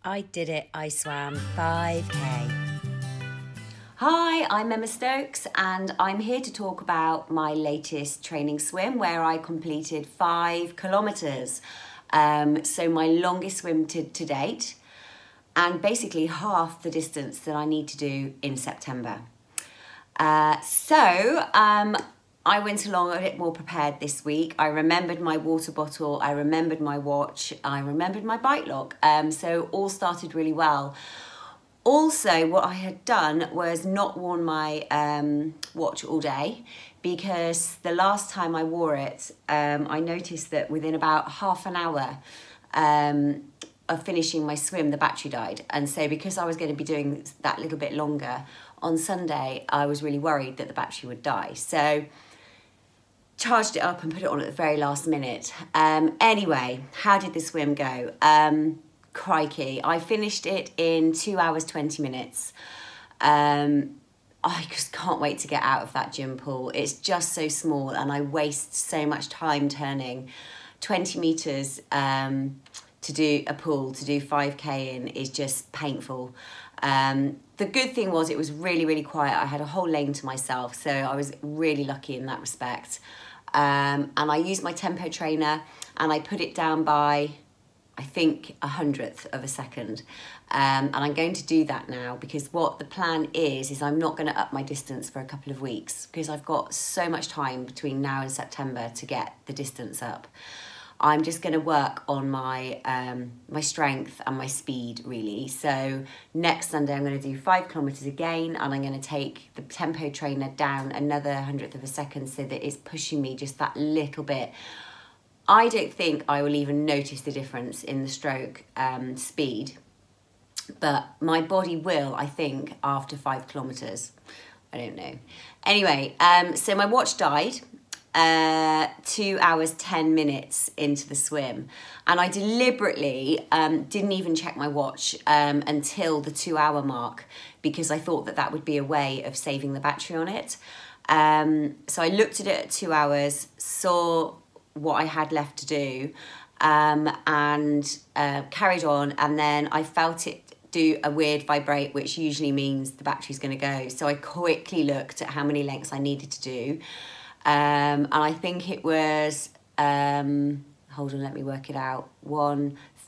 I did it, I swam 5K. Hi, I'm Emma Stokes and I'm here to talk about my latest training swim where I completed 5 kilometres. So my longest swim to date and basically half the distance that I need to do in September. I went along a bit more prepared this week. I remembered my water bottle, I remembered my watch, I remembered my bike lock. So all started really well. Also, what I had done was not worn my watch all day because the last time I wore it, I noticed that within about half an hour of finishing my swim, the battery died. And so because I was going to be doing that little bit longer, on Sunday, I was really worried that the battery would die. So charged it up and put it on at the very last minute. Anyway, how did the swim go? Crikey, I finished it in 2 hours, 20 minutes. I just can't wait to get out of that gym pool. It's just so small and I waste so much time turning. 20 metres to do a pool, to do 5K in is just painful. The good thing was it was really, really quiet. I had a whole lane to myself, so I was really lucky in that respect. And I used my tempo trainer and I put it down by, I think, 100th of a second. And I'm going to do that now because what the plan is I'm not going to up my distance for a couple of weeks because I've got so much time between now and September to get the distance up. I'm just going to work on my my strength and my speed, really. So next Sunday I'm going to do 5 kilometres again and I'm going to take the tempo trainer down another 100th of a second so that it's pushing me just that little bit. I don't think I will even notice the difference in the stroke speed, but my body will, I think, after 5 kilometres. I don't know. Anyway, so my watch died 2 hours, 10 minutes into the swim. And I deliberately didn't even check my watch until the 2 hour mark because I thought that that would be a way of saving the battery on it. So I looked at it at 2 hours, saw what I had left to do and carried on, and then I felt it do a weird vibrate, which usually means the battery's going to go. So I quickly looked at how many lengths I needed to do, and I think it was hold on, let me work it out.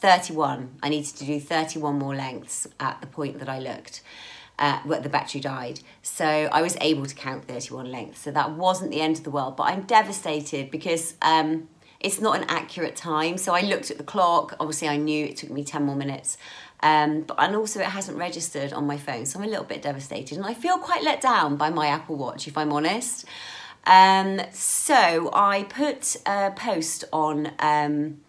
31. I needed to do 31 more lengths at the point that I looked. But the battery died. So I was able to count 31 lengths. So that wasn't the end of the world, but I'm devastated because it's not an accurate time. So I looked at the clock. Obviously I knew it took me 10 more minutes. And also it hasn't registered on my phone. So I'm a little bit devastated and I feel quite let down by my Apple Watch, if I'm honest. So I put a post on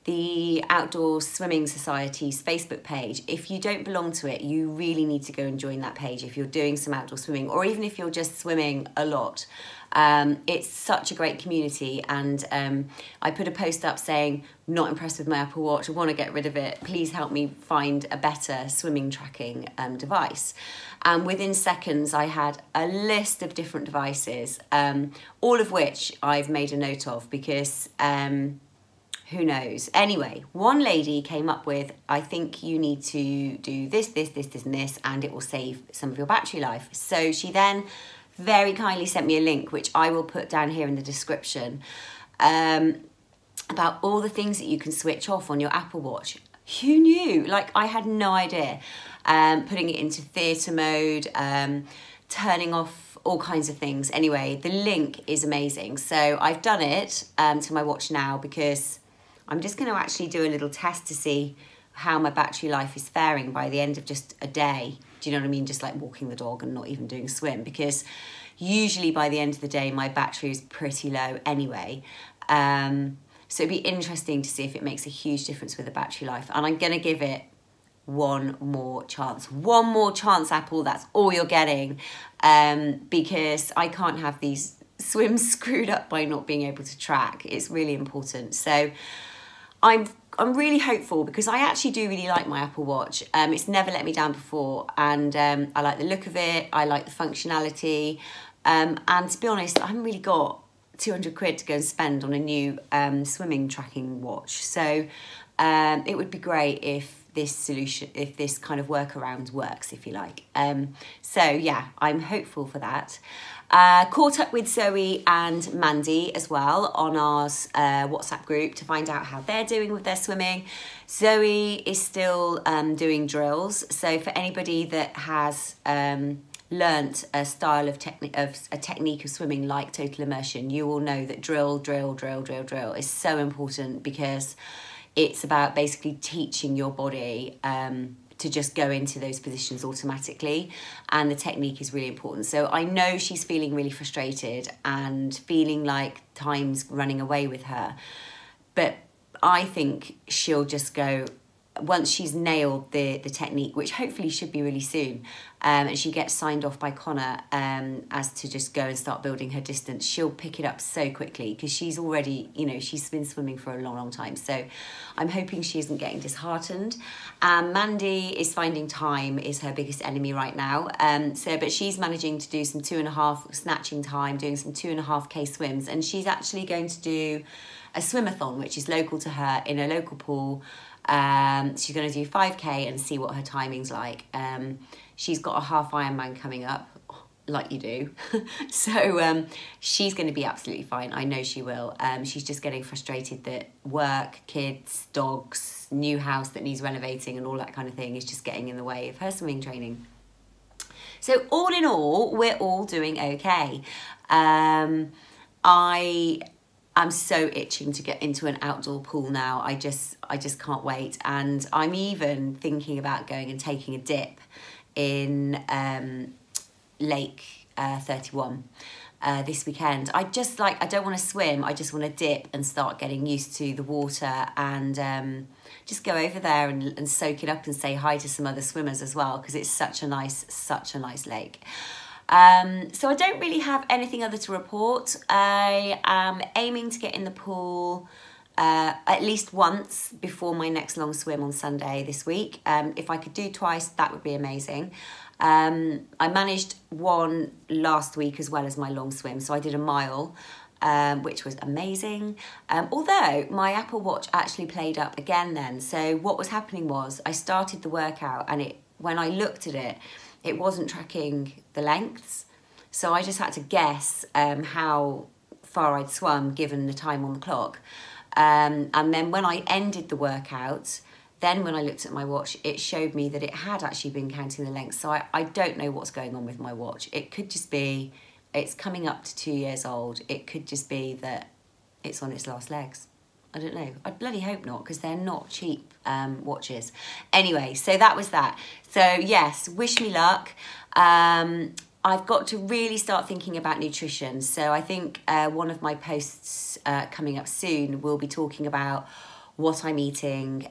the Outdoor Swimming Society's Facebook page. If you don't belong to it, you really need to go and join that page if you're doing some outdoor swimming, or even if you're just swimming a lot. It's such a great community, and I put a post up saying, not impressed with my Apple Watch, I want to get rid of it, please help me find a better swimming tracking device. And within seconds I had a list of different devices, all of which I've made a note of because who knows? Anyway, one lady came up with, I think you need to do this, this, this, this, and this, and it will save some of your battery life. So she then very kindly sent me a link, which I will put down here in the description, about all the things that you can switch off on your Apple Watch. Who knew? Like, I had no idea. Putting it into theatre mode, turning off all kinds of things. Anyway, the link is amazing. So I've done it to my watch now because I'm just going to actually do a little test to see how my battery life is faring by the end of just a day. Do you know what I mean? Just like walking the dog and not even doing a swim, because usually by the end of the day, my battery is pretty low anyway. So it'd be interesting to see if it makes a huge difference with the battery life. And I'm going to give it one more chance. One more chance, Apple. That's all you're getting. Because I can't have these swims screwed up by not being able to track. It's really important. So I'm really hopeful because I actually do really like my Apple Watch. It's never let me down before, and I like the look of it. I like the functionality. And to be honest, I haven't really got 200 quid to go and spend on a new swimming tracking watch. So it would be great if this solution, if this kind of workaround works, if you like. So yeah, I'm hopeful for that. Caught up with Zoe and Mandy as well on our WhatsApp group to find out how they're doing with their swimming. Zoe is still doing drills. So for anybody that has learnt a style of a technique of swimming like total immersion, you will know that drill is so important, because it's about basically teaching your body to just go into those positions automatically, and the technique is really important. So I know she's feeling really frustrated and feeling like time's running away with her, but I think she'll just go, once she's nailed the technique, which hopefully should be really soon, and she gets signed off by Connor as to just go and start building her distance, she'll pick it up so quickly, because she's already, you know, she's been swimming for a long time. So I'm hoping she isn't getting disheartened. Mandy is finding time is her biggest enemy right now. But she's managing to do some 2.5 snatching time, doing some 2.5K swims, and she's actually going to do a swimathon, which is local to her, in a local pool. She's going to do 5K and see what her timing's like. She's got a half Ironman coming up, like you do. So she's going to be absolutely fine. I know she will. She's just getting frustrated that work, kids, dogs, new house that needs renovating and all that kind of thing is just getting in the way of her swimming training. So all in all, we're all doing okay. I'm so itching to get into an outdoor pool now. I just can't wait. And I'm even thinking about going and taking a dip in Lake 31 this weekend. I don't want to swim. I just want to dip and start getting used to the water, and just go over there and soak it up and say hi to some other swimmers as well, because it's such a nice lake. So I don't really have anything other to report. I am aiming to get in the pool at least once before my next long swim on Sunday this week. If I could do twice, that would be amazing. I managed one last week as well as my long swim, so I did a mile, which was amazing. Although my Apple Watch actually played up again then. So what was happening was I started the workout, and when I looked at it, it wasn't tracking the lengths. So I just had to guess how far I'd swum given the time on the clock. And then when I ended the workout, then when I looked at my watch, it showed me that it had actually been counting the lengths. So I don't know what's going on with my watch. It could just be, it's coming up to 2 years old. It could just be that it's on its last legs. I don't know. I bloody hope not, because they're not cheap watches. Anyway, so that was that. So yes, wish me luck. I've got to really start thinking about nutrition. So I think one of my posts coming up soon will be talking about what I'm eating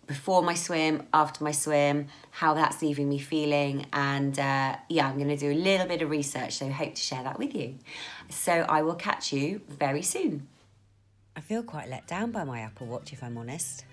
before my swim, after my swim, how that's leaving me feeling. And yeah, I'm going to do a little bit of research, so hope to share that with you. So I will catch you very soon. I feel quite let down by my Apple Watch, if I'm honest.